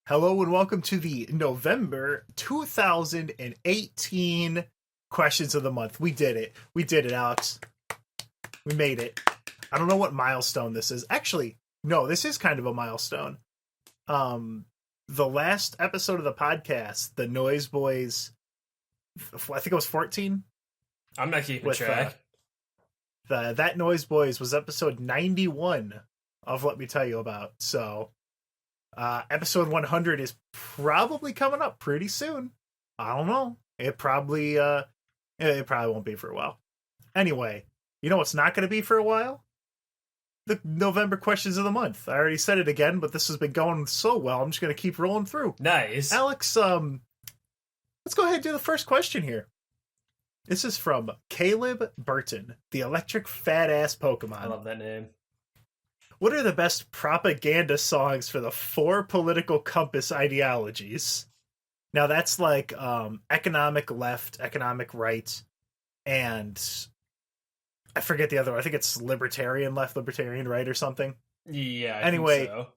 Hello and welcome to the November 2018 questions of the month. We did it. We did it, Alex. We made it. I don't know what milestone this is. Actually, no, this is kind of a milestone. The last episode of the podcast, the Noise Boys, I think it was 14. I'm not keeping track. That Noise Boys was episode 91 of Let Me Tell You About. So, episode 100 is probably coming up pretty soon. I don't know. It probably won't be for a while. Anyway, you know what's not going to be for a while? The November questions of the month. I already said it again, but this has been going so well. I'm just going to keep rolling through. Nice. Alex, let's go ahead and do the first question here. This is from Caleb Burton, the electric fat ass Pokemon. I love that name. What are the best propaganda songs for the four political compass ideologies? Now that's like economic left, economic right, and I forget the other one. I think it's libertarian left, libertarian right or something. Yeah, anyway, think so.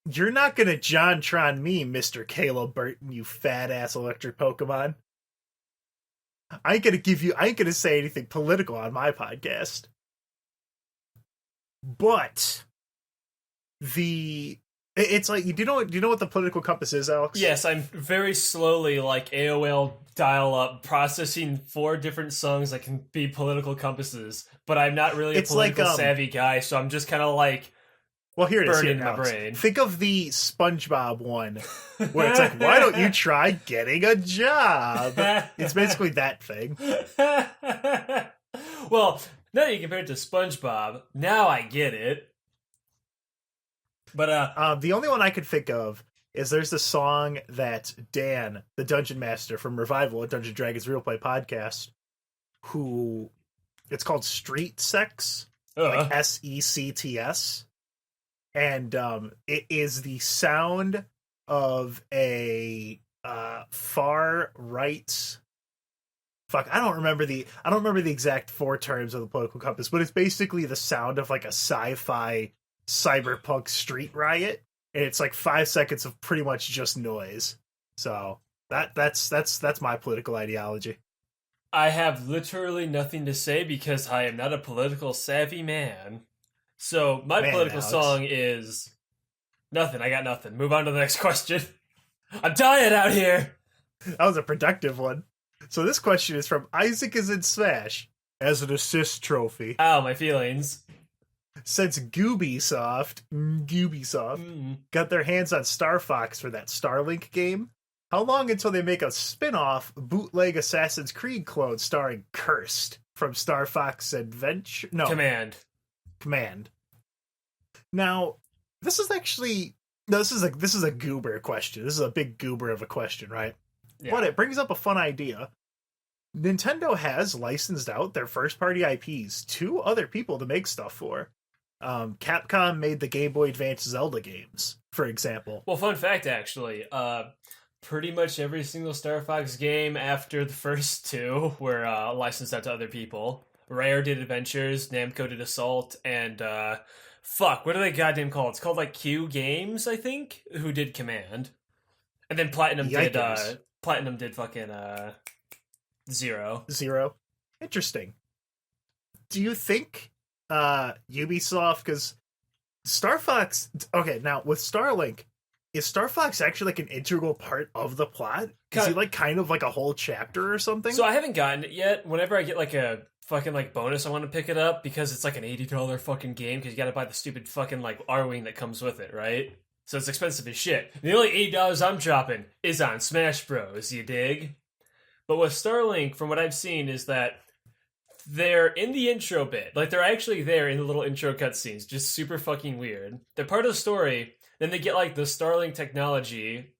You're not going to JonTron me, Mr. Caleb Burton, you fat ass electric Pokemon. I ain't going to say anything political on my podcast. But it's like, do you know what the political compass is, Alex? Yes, I'm very slowly, like AOL dial-up, processing 4 different songs that can be political compasses, but I'm not really a political savvy guy, so I'm just kind of like, well, here it is. Burning my brain. Think of the Spongebob one, where it's like, why don't you try getting a job? It's basically that thing. Well, now that you compare it to Spongebob, now I get it. But the only one I could think of is there's the song that Dan, the Dungeon Master from Revival, a Dungeons & Dragons Real Play podcast, it's called Street Sex, like SECTS. And it is the sound of a far right. Fuck, I don't remember the exact 4 terms of the political compass, but it's basically the sound of like a sci-fi cyberpunk street riot, and it's like 5 seconds of pretty much just noise. So that's my political ideology. I have literally nothing to say because I am not a political savvy man. So my political song is nothing. I got nothing. Move on to the next question. I'm dying out here. That was a productive one. So this question is from Isaac is in Smash as an assist trophy. Ow, my feelings. Since Ubisoft got their hands on Star Fox for that Starlink game, how long until they make a spin-off bootleg Assassin's Creed clone starring Cursed from Star Fox Adventure? No. Command. Now, this is a goober question. This is a big goober of a question, right? Yeah. But it brings up a fun idea. Nintendo has licensed out their first-party IPs to other people to make stuff for. Capcom made the Game Boy Advance Zelda games, for example. Well, fun fact, actually. Pretty much every single Star Fox game after the first 2 were licensed out to other people. Rare did Adventures, Namco did Assault, and what are they goddamn called? It's called like Q Games, I think, who did Command. And then Platinum did fucking Zero. Interesting. Do you think Ubisoft, because Star Fox, okay, now with Starlink, is Star Fox actually like an integral part of the plot? Is he like kind of like a whole chapter or something? So I haven't gotten it yet. Whenever I get like a fucking like bonus, I want to pick it up because it's like an $80 fucking game because you gotta buy the stupid fucking like R-Wing that comes with it, right? So it's expensive as shit. The only $80 I'm dropping is on Smash Bros, you dig? But with Starlink, from what I've seen, is that they're in the intro bit. Like, they're actually there in the little intro cutscenes. Just super fucking weird. They're part of the story. Then they get, like, the Starlink technology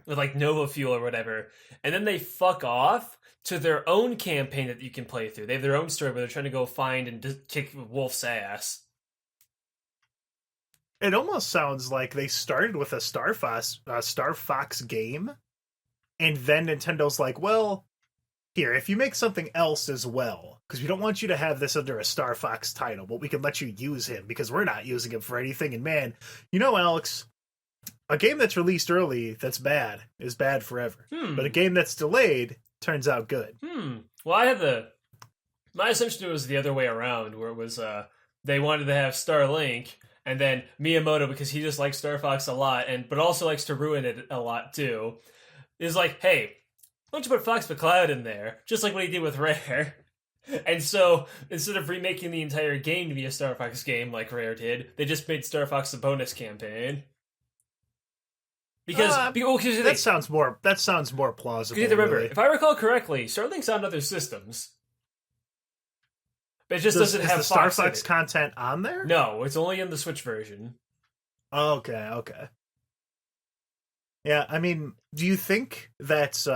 with, like, Nova Fuel or whatever. And then they fuck off to their own campaign that you can play through. They have their own story where they're trying to go find and kick Wolf's ass. It almost sounds like they started with a Star Fox game, and then Nintendo's like, well, here, if you make something else as well, because we don't want you to have this under a Star Fox title, but we can let you use him because we're not using him for anything. And man, you know, Alex, a game that's released early that's bad is bad forever. But a game that's delayed turns out good. Well, my assumption was the other way around, where it was they wanted to have Starlink, and then Miyamoto, because he just likes Star Fox a lot, but also likes to ruin it a lot too, is like, hey, why don't you put Fox McCloud in there, just like what he did with Rare? And so, instead of remaking the entire game to be a Star Fox game like Rare did, they just made Star Fox a bonus campaign. Because that sounds more plausible. You have to remember, if I recall correctly, Starlink's on other systems. But it just doesn't have the Star Fox content on there? No, it's only in the Switch version. Okay. Yeah, I mean, do you think that's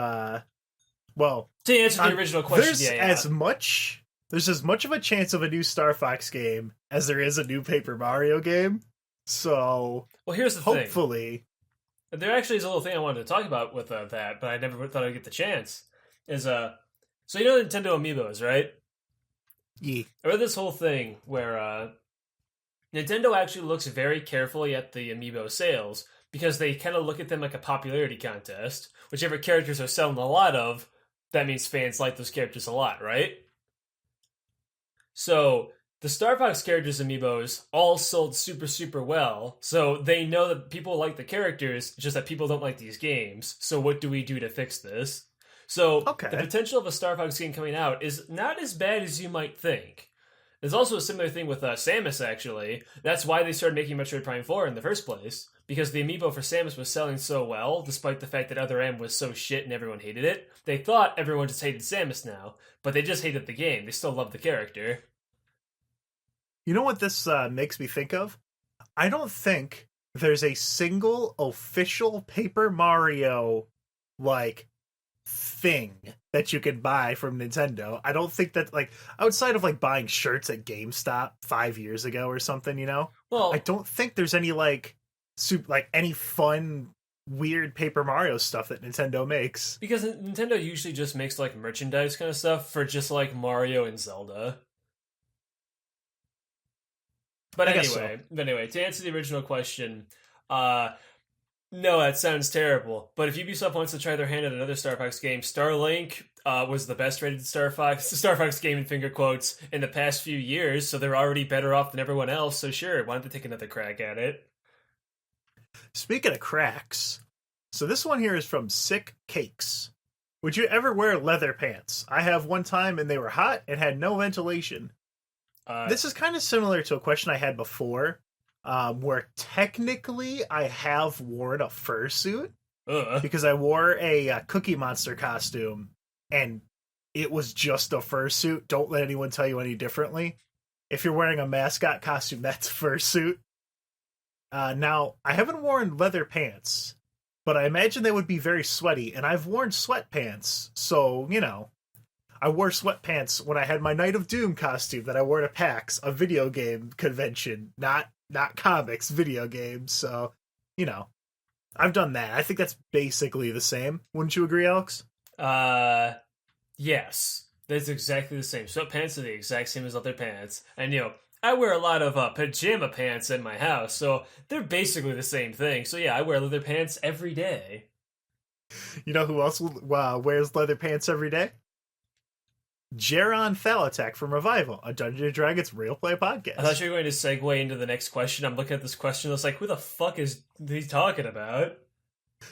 well, to answer the original question, there's as much of a chance of a new Star Fox game as there is a new Paper Mario game. So, well, here's the thing. Hopefully, there actually is a little thing I wanted to talk about with that, but I never thought I'd get the chance. So you know Nintendo Amiibos, right? Yeah. I read this whole thing where Nintendo actually looks very carefully at the Amiibo sales because they kind of look at them like a popularity contest. Whichever characters are selling a lot of, that means fans like those characters a lot, right? So the Star Fox characters Amiibos all sold super, super well. So they know that people like the characters, just that people don't like these games. So what do we do to fix this? So the potential of a Star Fox game coming out is not as bad as you might think. There's also a similar thing with Samus, actually. That's why they started making Metroid Prime 4 in the first place. Because the amiibo for Samus was selling so well, despite the fact that Other M was so shit and everyone hated it. They thought everyone just hated Samus now, but they just hated the game. They still love the character. You know what this makes me think of? I don't think there's a single official Paper Mario, thing that you can buy from Nintendo. I don't think that, outside of, buying shirts at GameStop 5 years ago or something, you know? Well, I don't think there's any, any fun, weird Paper Mario stuff that Nintendo makes. Because Nintendo usually just makes, merchandise kind of stuff for just, Mario and Zelda. But anyway, to answer the original question, no, that sounds terrible. But if Ubisoft wants to try their hand at another Star Fox game, Starlink was the best rated Star Fox game in finger quotes in the past few years, so they're already better off than everyone else, so sure, why don't they take another crack at it? Speaking of cracks, so this one here is from Sick Cakes. Would you ever wear leather pants? I have one time and they were hot and had no ventilation. This is kind of similar to a question I had before, where technically I have worn a fursuit because I wore a Cookie Monster costume and it was just a fursuit. Don't let anyone tell you any differently. If you're wearing a mascot costume, that's fursuit. Now, I haven't worn leather pants, but I imagine they would be very sweaty, and I've worn sweatpants, so, I wore sweatpants when I had my Night of Doom costume that I wore to PAX, a video game convention, not comics, video games, so, I've done that. I think that's basically the same. Wouldn't you agree, Alex? Yes. That's exactly the same. Sweatpants are the exact same as leather pants, and, I wear a lot of pajama pants in my house, so they're basically the same thing. So yeah, I wear leather pants every day. You know who else wears leather pants every day? Jaron Thalatek from Revival, a Dungeons & Dragons real play podcast. I thought you were going to segue into the next question. I'm looking at this question, I was like, who the fuck is he talking about?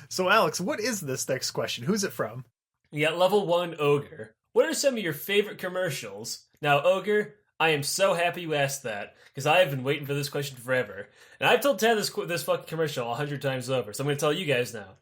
So Alex, what is this next question? Who's it from? You got Level 1 Ogre. What are some of your favorite commercials? Now, Ogre, I am so happy you asked that, because I have been waiting for this question forever. And I've told Tad this fucking commercial 100 times over, so I'm going to tell you guys now.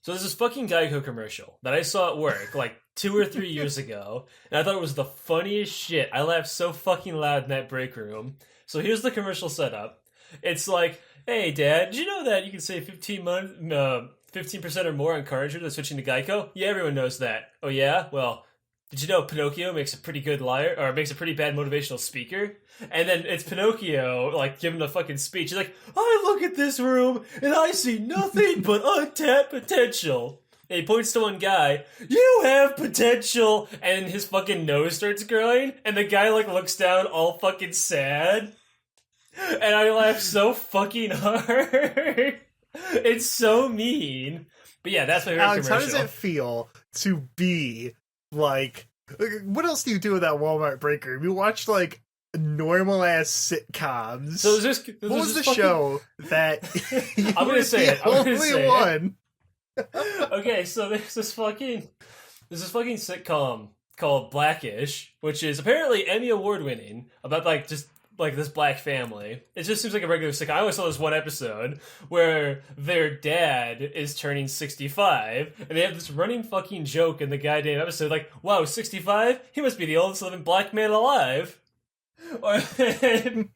So there's this fucking Geico commercial that I saw at work, 2 or 3 years ago, and I thought it was the funniest shit. I laughed so fucking loud in that break room. So here's the commercial setup. It's like, hey, Dad, did you know that you can save 15% or more on car insurance by switching to Geico? Yeah, everyone knows that. Oh, yeah? Well, did you know Pinocchio makes a pretty good liar, or makes a pretty bad motivational speaker? And then it's Pinocchio, giving a fucking speech. He's like, I look at this room, and I see nothing but untapped potential. And he points to one guy, you have potential! And his fucking nose starts growing, and the guy, looks down all fucking sad. And I laughed so fucking hard. It's so mean. But yeah, that's my favorite Alex, commercial. how does it feel to be like? What else do you do in that Walmart break room? You watch like normal ass sitcoms. So what was the show that I'm gonna say it. I'm gonna say one? Okay, so there's this fucking sitcom called Blackish, which is apparently Emmy award winning about like just like this black family. It just seems like a regular sitcom. I always saw this one episode where their dad is turning 65, and they have this running fucking joke in the goddamn episode, like, wow, 65? He must be the oldest living black man alive. And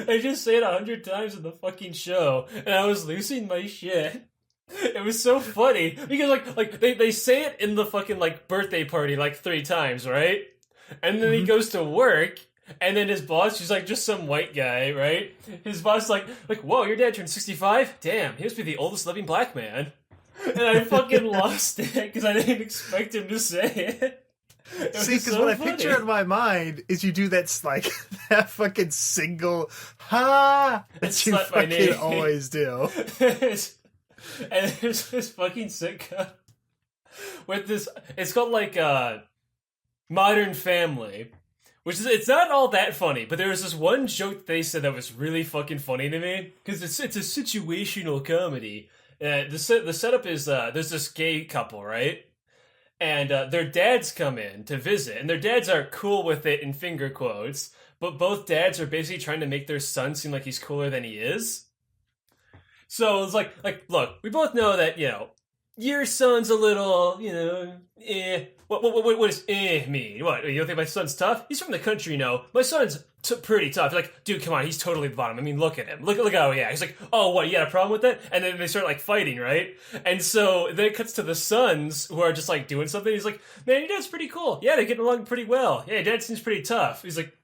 they just say it 100 times in the fucking show, and I was losing my shit. It was so funny because like they say it in the fucking like birthday party like 3 times, right? And then he goes to work, and then his boss, she's like just some white guy, right? His boss is like, whoa, your dad turned 65? Damn, he must be the oldest living black man. And I fucking lost it because I didn't expect him to say it. See, because what I picture in my mind is you do that like that fucking single ha that you fucking always do. And there's this fucking sitcom with this. It's called like Modern Family, which is it's not all that funny, but there was this one joke that they said that was really fucking funny to me because it's a situational comedy. The setup is there's this gay couple, right? And their dads come in to visit, and their dads are cool with it in finger quotes, but both dads are basically trying to make their son seem like he's cooler than he is. So it's like, look, we both know that, you know, your son's a little, you know, What does mean? What, you don't think my son's tough? He's from the country, you know. My son's pretty tough. You're like, dude, come on, he's totally the bottom. I mean, look at him. Look how he acts. He's like, oh, what, you got a problem with that? And then they start, like, fighting, right? And so then it cuts to the sons who are just, like, doing something. He's like, man, your dad's pretty cool. Yeah, they're getting along pretty well. Yeah, dad seems pretty tough. He's like,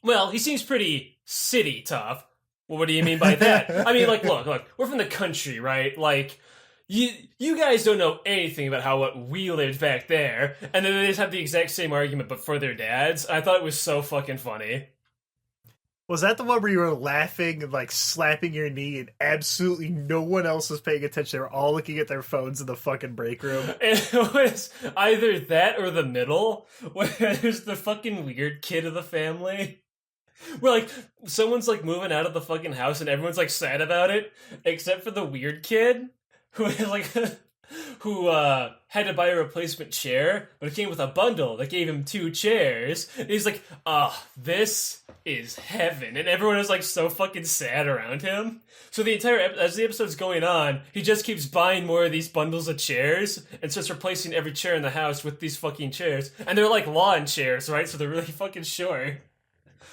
well, he seems pretty city tough. Well, what do you mean by that? I mean, like, look, we're from the country, right? Like, you guys don't know anything about what we lived back there. And then they just have the exact same argument, but for their dads. I thought it was so fucking funny. Was that the one where you were laughing and, like, slapping your knee and absolutely no one else was paying attention? They were all looking at their phones in the fucking break room. It was either that or the middle, where there's the fucking weird kid of the family. Where, like, someone's, like, moving out of the fucking house and everyone's, like, sad about it, except for the weird kid, who is, like, who, had to buy a replacement chair, but it came with a bundle that gave him 2 chairs. And he's like, this is heaven. And everyone is, like, so fucking sad around him. So the entire, as the episode's going on, he just keeps buying more of these bundles of chairs and starts replacing every chair in the house with these fucking chairs. And they're, like, lawn chairs, right? So they're really fucking short.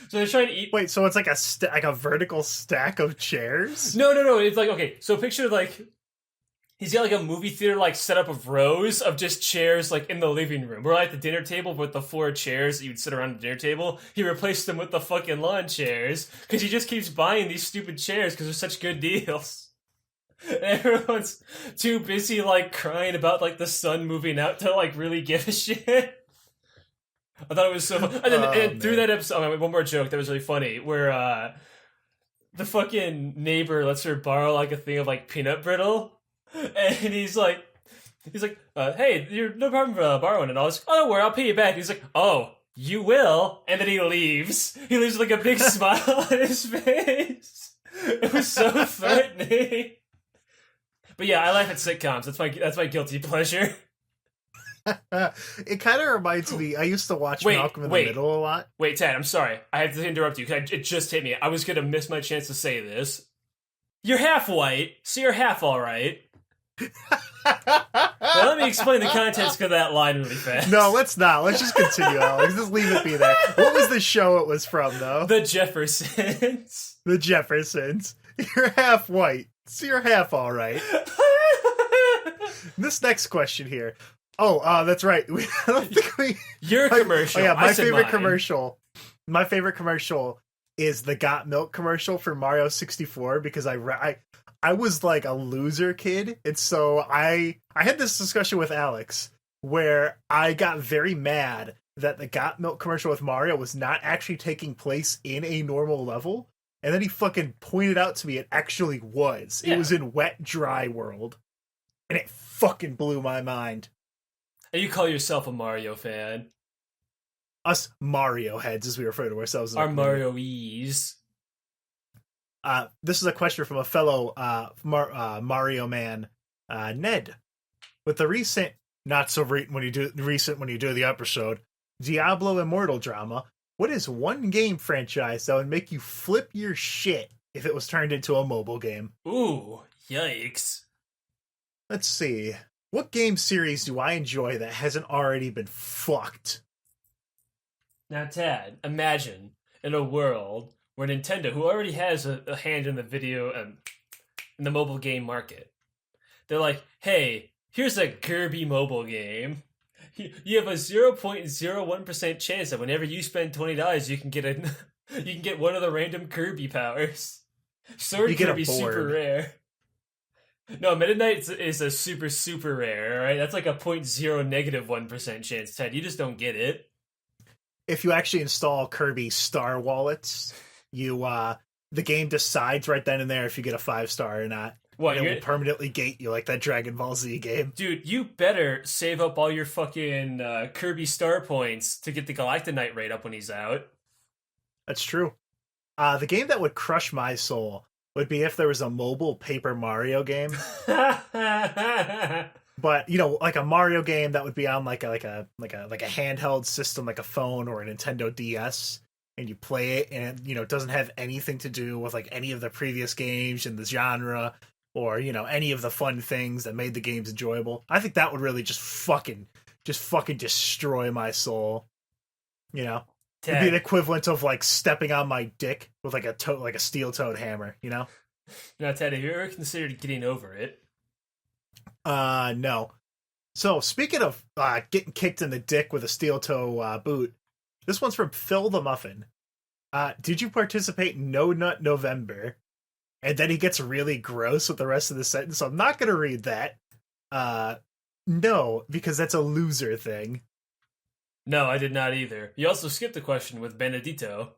So they're trying to eat. Wait, so it's like a vertical stack of chairs? No. It's like, okay, so picture like he's got like a movie theater like setup of rows of just chairs like in the living room. We're like the dinner table with the 4 chairs that you would sit around the dinner table. He replaced them with the fucking lawn chairs because he just keeps buying these stupid chairs because they're such good deals. And everyone's too busy like crying about like the son moving out to like really give a shit. I thought it was so fun. And then through that episode, one more joke that was really funny, where the fucking neighbor lets her borrow like a thing of like peanut brittle, and he's like, hey, you're no problem borrowing it. I was like, oh, don't worry, I'll pay you back. He's like, oh, you will, and then he leaves. He leaves with like a big smile on his face. It was so threatening. But yeah, I laugh at sitcoms. That's my guilty pleasure. It kind of reminds me, I used to watch Malcolm in the Middle a lot. Wait, Ted, I'm sorry. I have to interrupt you because it just hit me. I was going to miss my chance to say this. You're half white, so you're half all right. Now, let me explain the context of that line really fast. No, let's not. Let's just continue, Alex. Just leave it be there. What was the show it was from, though? The Jeffersons. The Jeffersons. You're half white, so you're half all right. This next question here. Oh, that's right. I don't think we... Your commercial. Oh, yeah, my favorite commercial. My favorite commercial is the Got Milk commercial for Mario 64 because I was like a loser kid, and so I had this discussion with Alex where I got very mad that the Got Milk commercial with Mario was not actually taking place in a normal level, And then he fucking pointed out to me it actually was. Yeah. It was in Wet Dry World. And it fucking blew my mind. And you call yourself a Mario fan. Us Mario heads, as we refer to ourselves. Our Mario-ees. This is a question from a fellow Mario man, Ned. With the recent, not so when you do the episode, Diablo Immortal drama, what is one game franchise that would make you flip your shit if it was turned into a mobile game? Ooh, yikes. Let's see. What game series do I enjoy that hasn't already been fucked? Now, Tad, imagine in a world where Nintendo, who already has a hand in the in the mobile game market, they're like, hey, here's a Kirby mobile game. You have a 0.01% chance that whenever you spend $20, you can get one of the random Kirby powers. Sword Kirby super rare. No, Meta Knight is a super, super rare, right? That's like a 0.0-1% chance, Ted. You just don't get it. If you actually install Kirby Star Wallets, the game decides right then and there if you get a 5-star or not. What, it will permanently gate you like that Dragon Ball Z game. Dude, you better save up all your fucking Kirby Star points to get the Galactonite rate up when he's out. That's true. The game that would crush my soul would be if there was a mobile Paper Mario game. But, like a Mario game that would be on like a handheld system, like a phone or a Nintendo DS, and you play it, and it doesn't have anything to do with like any of the previous games in the genre, or any of the fun things that made the games enjoyable. I think that would really just fucking destroy my soul. It'd be the equivalent of like stepping on my dick with like a steel-toed hammer. Now, Ted, have you ever considered getting over it? No. So speaking of getting kicked in the dick with a steel-toe boot, this one's from Phil the Muffin. Did you participate in No Nut November? And then he gets really gross with the rest of the sentence, so I'm not going to read that. No, because that's a loser thing. No, I did not either. You also skipped the question with Benedito.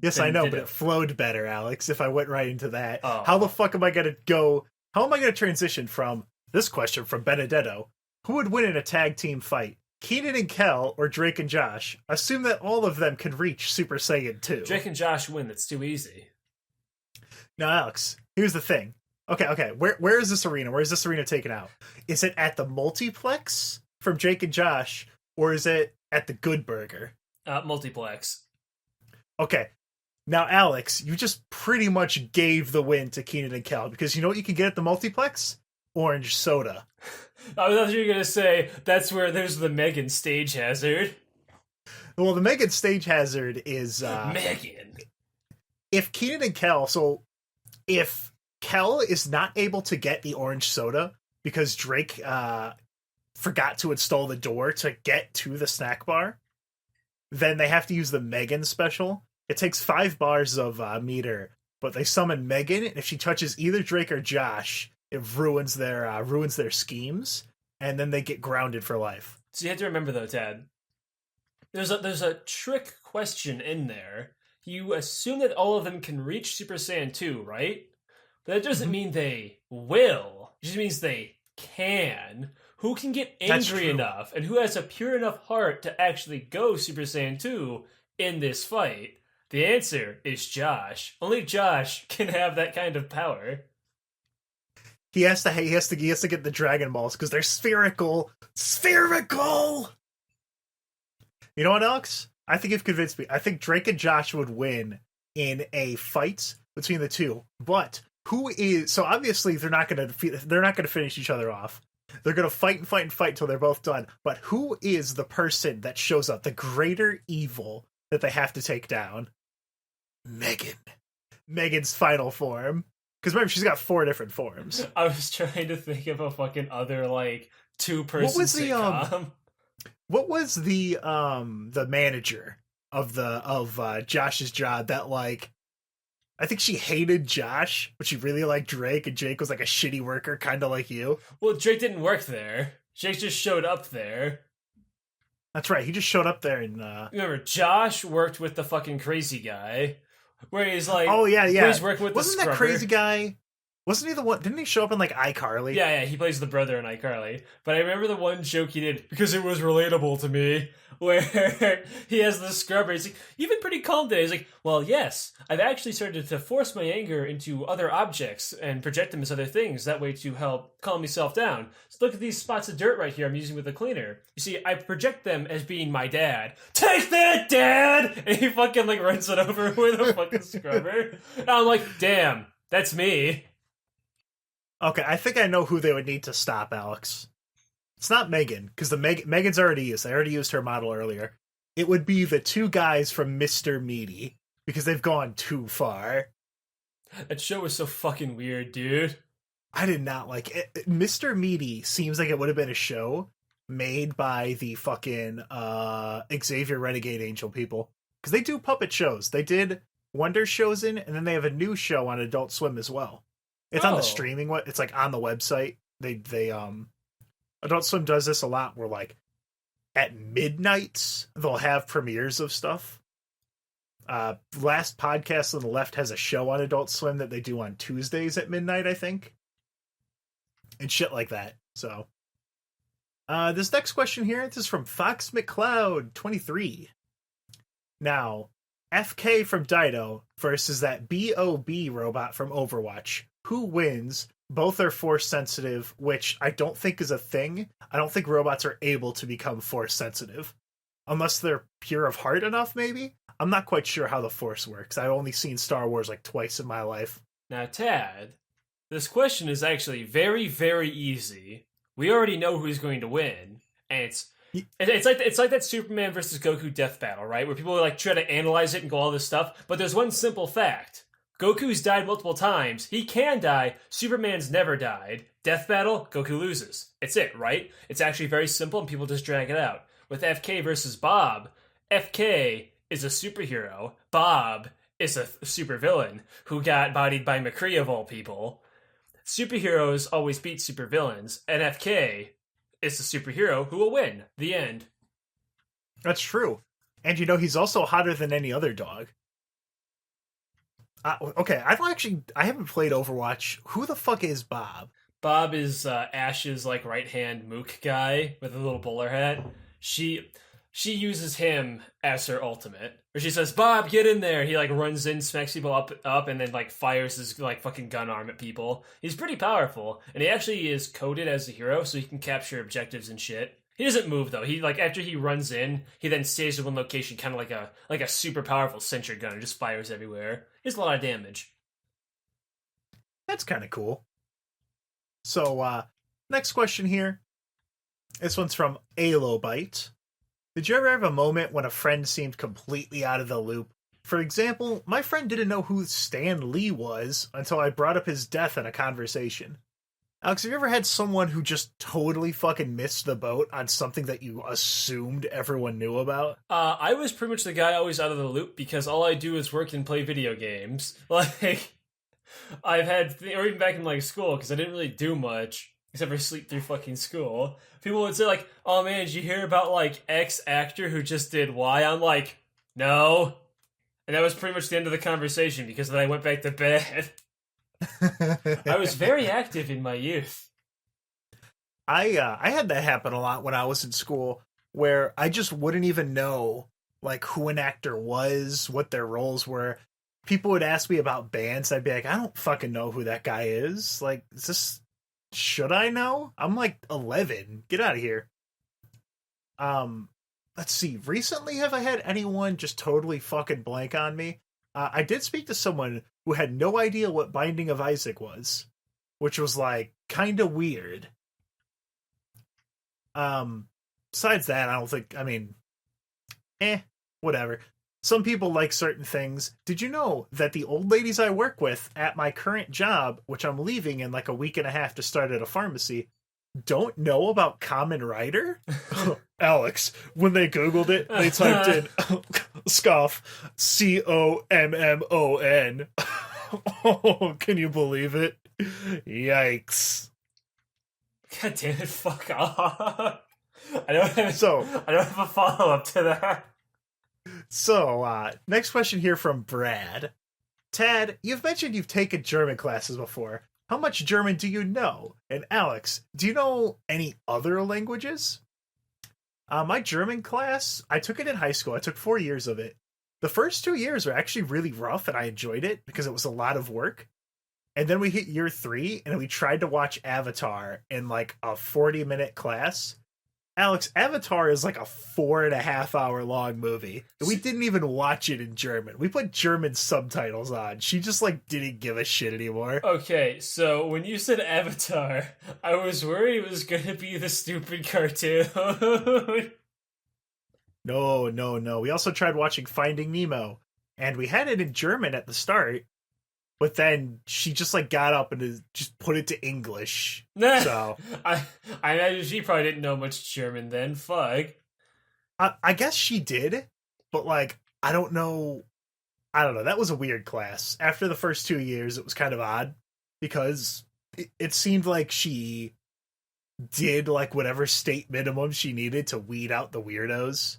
Yes, I know, but it flowed better, Alex, if I went right into that. Oh. How the fuck am I going to go... How am I going to transition from this question from Benedetto? Who would win in a tag team fight? Keenan and Kel or Drake and Josh? Assume that all of them can reach Super Saiyan 2. Drake and Josh win. That's too easy. Now, Alex, here's the thing. Okay. Where is this arena? Where is this arena taken out? Is it at the multiplex from Jake and Josh, or is it at the Good Burger? Multiplex. Okay. Now, Alex, you just pretty much gave the win to Keenan and Kel, because you know what you can get at the multiplex? Orange soda. I thought you were going to say that's where there's the Megan stage hazard. Well, the Megan stage hazard is... Megan. If Keenan and Kel... So, if Kel is not able to get the orange soda because Drake forgot to install the door to get to the snack bar, then they have to use the Megan special. It takes 5 bars of meter, but they summon Megan, and if she touches either Drake or Josh, it ruins their schemes, and then they get grounded for life. So you have to remember, though, Tad, there's a trick question in there. You assume that all of them can reach Super Saiyan 2, right? But that doesn't mean they will. It just means they can. Who can get angry enough, and who has a pure enough heart to actually go Super Saiyan 2 in this fight? The answer is Josh. Only Josh can have that kind of power. He has to get the Dragon Balls because they're spherical. Spherical! You know what, Alex? I think you've convinced me. I think Drake and Josh would win in a fight between the two. But who is... So obviously they're not going to finish each other off. They're going to fight until they're both done. But who is the person that shows up, the greater evil that they have to take down? Megan. Megan's final form. Because remember, she's got 4 different forms. I was trying to think of a fucking other, like, 2-person sitcom. What was the manager of Josh's job that, like, I think she hated Josh, but she really liked Drake, and Jake was like a shitty worker, kind of like you. Well, Drake didn't work there. Jake just showed up there. That's right. He just showed up there and... Remember, Josh worked with the fucking crazy guy, where he's like, oh yeah, where he's working with wasn't the that scrubber. crazy guy? Wasn't he the one? Didn't he show up in like iCarly? Yeah, he plays the brother in iCarly. But I remember the one joke he did because it was relatable to me, where he has the scrubber. He's like, "You've been pretty calm today." He's like, "Well, yes, I've actually started to force my anger into other objects and project them as other things. That way to help calm myself down. So look at these spots of dirt right here. I'm using with the cleaner. You see, I project them as being my dad. Take that, Dad!" And he fucking like runs it over with a fucking scrubber. And I'm like, "Damn, that's me." Okay, I think I know who they would need to stop, Alex. It's not Megan, because Megan's already used. I already used her model earlier. It would be the two guys from Mr. Meaty, because they've gone too far. That show was so fucking weird, dude. I did not like it. Mr. Meaty seems like it would have been a show made by the fucking Xavier Renegade Angel people. Because they do puppet shows. They did Wonder shows and then they have a new show on Adult Swim as well. It's on the streaming. It's like on the website. They Adult Swim does this a lot. Where like at midnights they'll have premieres of stuff. Last Podcast on the Left has a show on Adult Swim that they do on Tuesdays at midnight, I think, and shit like that. So, this next question here, this is from Fox McCloud 23. Now, FK from Daito versus that BOB robot from Overwatch. Who wins? Both are force sensitive, which I don't think is a thing. I don't think robots are able to become force sensitive. Unless they're pure of heart enough, maybe? I'm not quite sure how the force works. I've only seen Star Wars like twice in my life. Now, Tad, this question is actually very, very easy. We already know who's going to win, and it's like that Superman versus Goku death battle, right? Where people like try to analyze it and go all this stuff, but there's one simple fact. Goku's died multiple times. He can die. Superman's never died. Death battle, Goku loses. It's it, right? It's actually very simple and people just drag it out. With FK versus Bob, FK is a superhero. Bob is a supervillain who got bodied by McCree of all people. Superheroes always beat supervillains, and FK is the superhero who will win. The end. That's true. And you know, he's also hotter than any other dog. Okay, I haven't played Overwatch. Who the fuck is Bob? Bob is Ash's like right-hand mook guy with a little bowler hat. She uses him as her ultimate. Where she says, "Bob, get in there." He like runs in, smacks people up, and then like fires his like fucking gun arm at people. He's pretty powerful, and he actually is coded as a hero, so he can capture objectives and shit. He doesn't move though. He like after he runs in, he then stays in one location, kind of like a super powerful sentry gun, and just fires everywhere. He does a lot of damage. That's kind of cool. So, next question here. This one's from Alobite. Did you ever have a moment when a friend seemed completely out of the loop? For example, my friend didn't know who Stan Lee was until I brought up his death in a conversation. Alex, have you ever had someone who just totally fucking missed the boat on something that you assumed everyone knew about? I was pretty much the guy always out of the loop because all I do is work and play video games. Like, I've had, or even back in like school, because I didn't really do much except for sleep through fucking school. People would say like, "Oh man, did you hear about like X actor who just did Y?" I'm like, "No." And that was pretty much the end of the conversation because then I went back to bed. I was very active in my youth. I had that happen a lot when I was in school, where I just wouldn't even know like who an actor was, what their roles were. People would ask me about bands. I'd be like, I don't fucking know who that guy is. Like, should I know? I'm like 11. Get out of here. Let's see. Recently, have I had anyone just totally fucking blank on me? I did speak to someone who had no idea what Binding of Isaac was, which was like kind of weird. Besides that, I don't think, I mean, whatever. Some people like certain things. Did you know that the old ladies I work with at my current job, which I'm leaving in like a week and a half to start at a pharmacy, don't know about Kamen Rider? Alex, when they Googled it, they typed in scoff, COMMON. Oh, can you believe it? Yikes. God damn it, fuck off. I don't have a follow-up to that. So, next question here from Brad. Tad, you've mentioned you've taken German classes before. How much German do you know? And Alex, do you know any other languages? My German class, I took it in high school. I took 4 years of it. The first 2 years were actually really rough, and I enjoyed it because it was a lot of work. And then we hit year 3, and we tried to watch Avatar in like a 40-minute class. Alex, Avatar is like a 4.5-hour long movie. We didn't even watch it in German. We put German subtitles on. She just like didn't give a shit anymore. Okay, so when you said Avatar, I was worried it was gonna be the stupid cartoon. No. We also tried watching Finding Nemo, and we had it in German at the start, but then she just like got up and just put it to English. So I imagine she probably didn't know much German then. Fuck. I guess she did, but like I don't know. That was a weird class. After the first 2 years, it was kind of odd because it seemed like she did like whatever state minimum she needed to weed out the weirdos.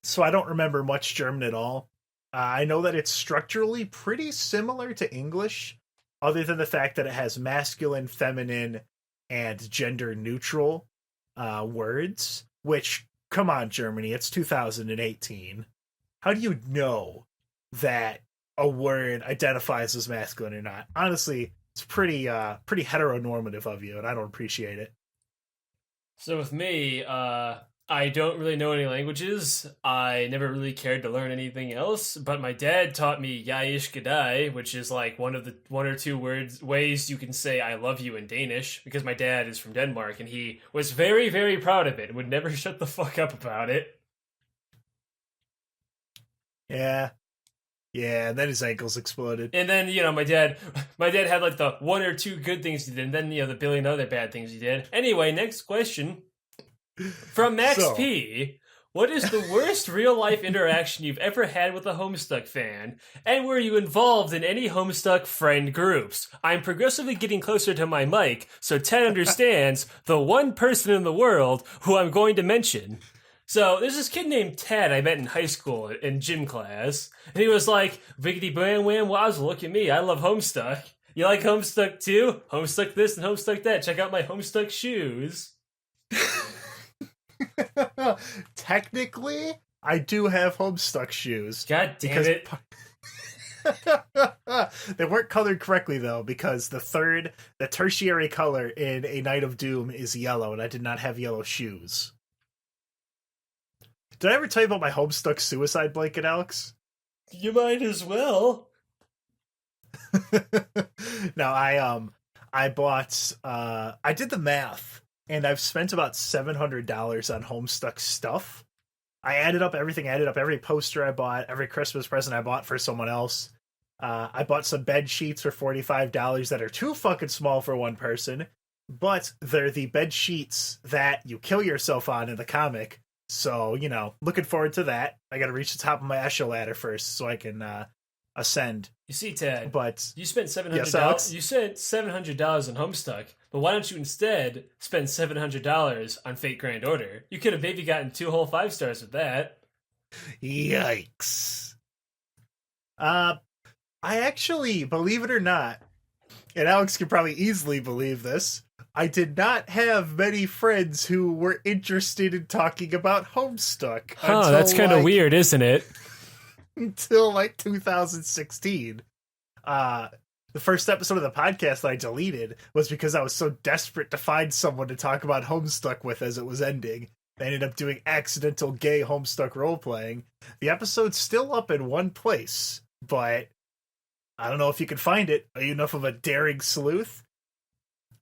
So I don't remember much German at all. I know that it's structurally pretty similar to English, other than the fact that it has masculine, feminine, and gender neutral words, which, come on, Germany, it's 2018. How do you know that a word identifies as masculine or not? Honestly, it's pretty heteronormative of you, and I don't appreciate it. So with me, I don't really know any languages. I never really cared to learn anything else, but my dad taught me Yayish Gadai, which is like one or two ways you can say I love you in Danish, because my dad is from Denmark and he was very, very proud of it and would never shut the fuck up about it. Yeah, and then his ankles exploded. And then, my dad had like the one or two good things he did, and then, the billion other bad things he did. Anyway, next question. From Max P, what is the worst real-life interaction you've ever had with a Homestuck fan? And were you involved in any Homestuck friend groups? I'm progressively getting closer to my mic, so Ted understands the one person in the world who I'm going to mention. So, there's this kid named Ted I met in high school in gym class, and he was like, Viggity bam wham wowza, look at me, I love Homestuck. You like Homestuck too? Homestuck this and Homestuck that. Check out my Homestuck shoes. Technically, I do have Homestuck shoes. God damn it. They weren't colored correctly, though, because the tertiary color in A Night of Doom is yellow, and I did not have yellow shoes. Did I ever tell you about my Homestuck suicide blanket, Alex? You might as well. No, I bought, I did the math. And I've spent about $700 on Homestuck stuff. I added up every poster I bought, every Christmas present I bought for someone else. I bought some bed sheets for $45 that are too fucking small for one person, but they're the bed sheets that you kill yourself on in the comic. So, looking forward to that. I gotta reach the top of my echelon ladder first so I can ascend. You see, Ted, but you spent $700. Yes, you spent $700 on Homestuck, but why don't you instead spend $700 on Fate Grand Order? You could have maybe gotten 2 whole 5 stars with that. Yikes! I actually, believe it or not, and Alex can probably easily believe this, I did not have many friends who were interested in talking about Homestuck. Huh, that's kind of weird, isn't it? Until like 2016. The first episode of the podcast that I deleted was because I was so desperate to find someone to talk about Homestuck with as it was ending. I ended up doing accidental gay Homestuck role-playing. The episode's still up in one place, but I don't know if you can find it. Are you enough of a daring sleuth?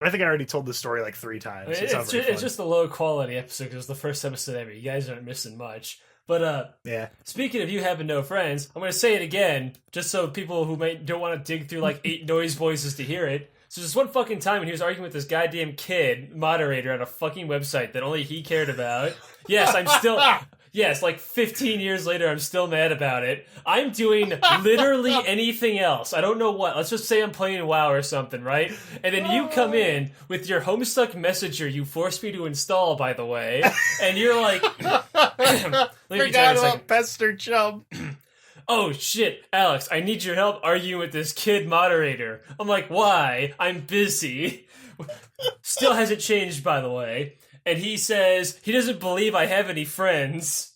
I think I already told the story like 3 times. It's just a low-quality episode because it was the first episode ever. You guys aren't missing much. But yeah. Speaking of you having no friends, I'm going to say it again, just so people who don't want to dig through like 8 noise voices to hear it. So just one fucking time when he was arguing with this goddamn kid moderator on a fucking website that only he cared about. Yes, I'm still... Yes, like 15 years later, I'm still mad about it. I'm doing literally anything else. I don't know what. Let's just say I'm playing WoW or something, right? And then you come in with your Homestuck messenger you forced me to install, by the way, and you're like... Forgot about Pester Chum. oh shit, Alex, I need your help arguing with this kid moderator. I'm like, why? I'm busy. Still hasn't changed, by the way. And he says he doesn't believe I have any friends.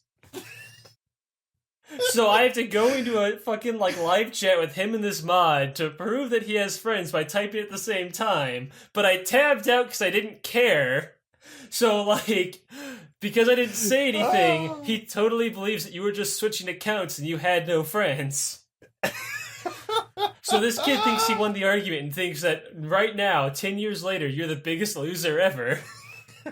So I have to go into a fucking like live chat with him and this mod to prove that he has friends by typing at the same time. But I tabbed out because I didn't care. So like, because I didn't say anything, he totally believes that you were just switching accounts and you had no friends. So this kid thinks he won the argument and thinks that right now, 10 years later, you're the biggest loser ever.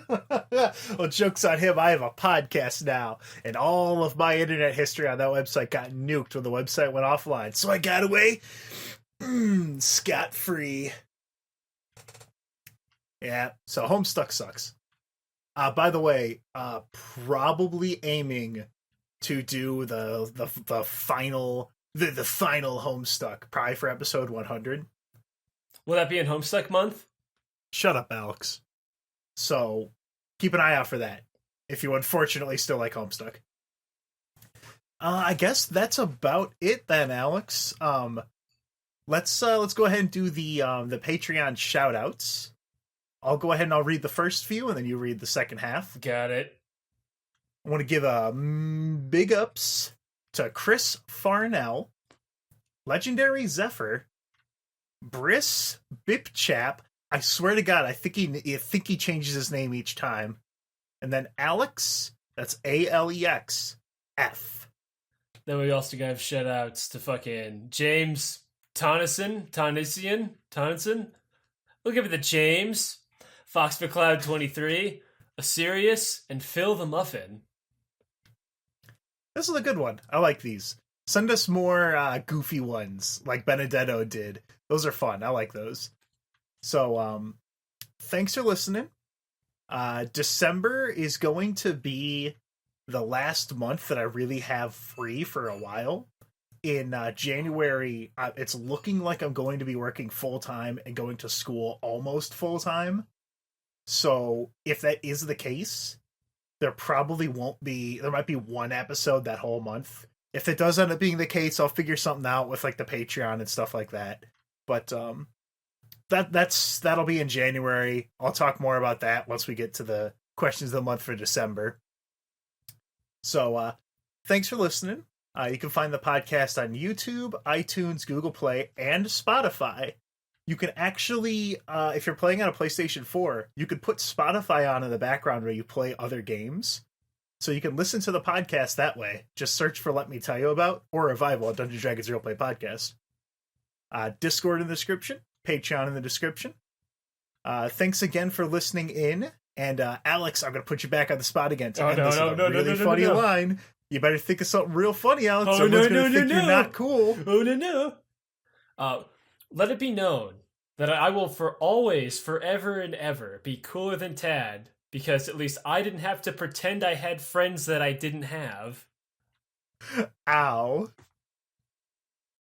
Well, joke's on him. I have a podcast now, and all of my internet history on that website got nuked when the website went offline. So I got away scot-free. Yeah, so Homestuck sucks. By the way, probably aiming to do the final Homestuck, probably for episode 100. Will that be in Homestuck month? Shut up, Alex. So keep an eye out for that if you unfortunately still like Homestuck. I guess that's about it then, Alex. Let's go ahead and do the Patreon shout-outs. I'll go ahead and I'll read the first few, and then you read the second half. Got it. I want to give big ups to Chris Farnell, Legendary Zephyr, Briss Bipchap. I swear to God, I think he changes his name each time. And then Alex, that's Alex F. Then we also got shout outs to fucking James Tonneson. We'll give it to James, Fox McCloud 23, Asirius, and Phil the Muffin. This is a good one. I like these. Send us more goofy ones like Benedetto did. Those are fun. I like those. So, thanks for listening. December is going to be the last month that I really have free for a while. In January, it's looking like I'm going to be working full-time and going to school almost full-time. So, if that is the case, there might be one episode that whole month. If it does end up being the case, I'll figure something out with like the Patreon and stuff like that. But, that'll be in January. I'll talk more about that once we get to the questions of the month for December. So, thanks for listening. You can find the podcast on YouTube, iTunes, Google Play, and Spotify. You can actually, if you're playing on a PlayStation 4, you could put Spotify on in the background where you play other games. So you can listen to the podcast that way. Just search for Let Me Tell You About or Revival, a Dungeons & Dragons Real Play podcast. Discord in the description. Patreon in the description. Thanks again for listening in. And Alex, I'm going to put you back on the spot again to end this with a really funny line. You better think of something real funny, Alex. Someone's going to think you're not cool. Oh, no. Let it be known that I will for always, forever and ever be cooler than Tad, because at least I didn't have to pretend I had friends that I didn't have. Ow.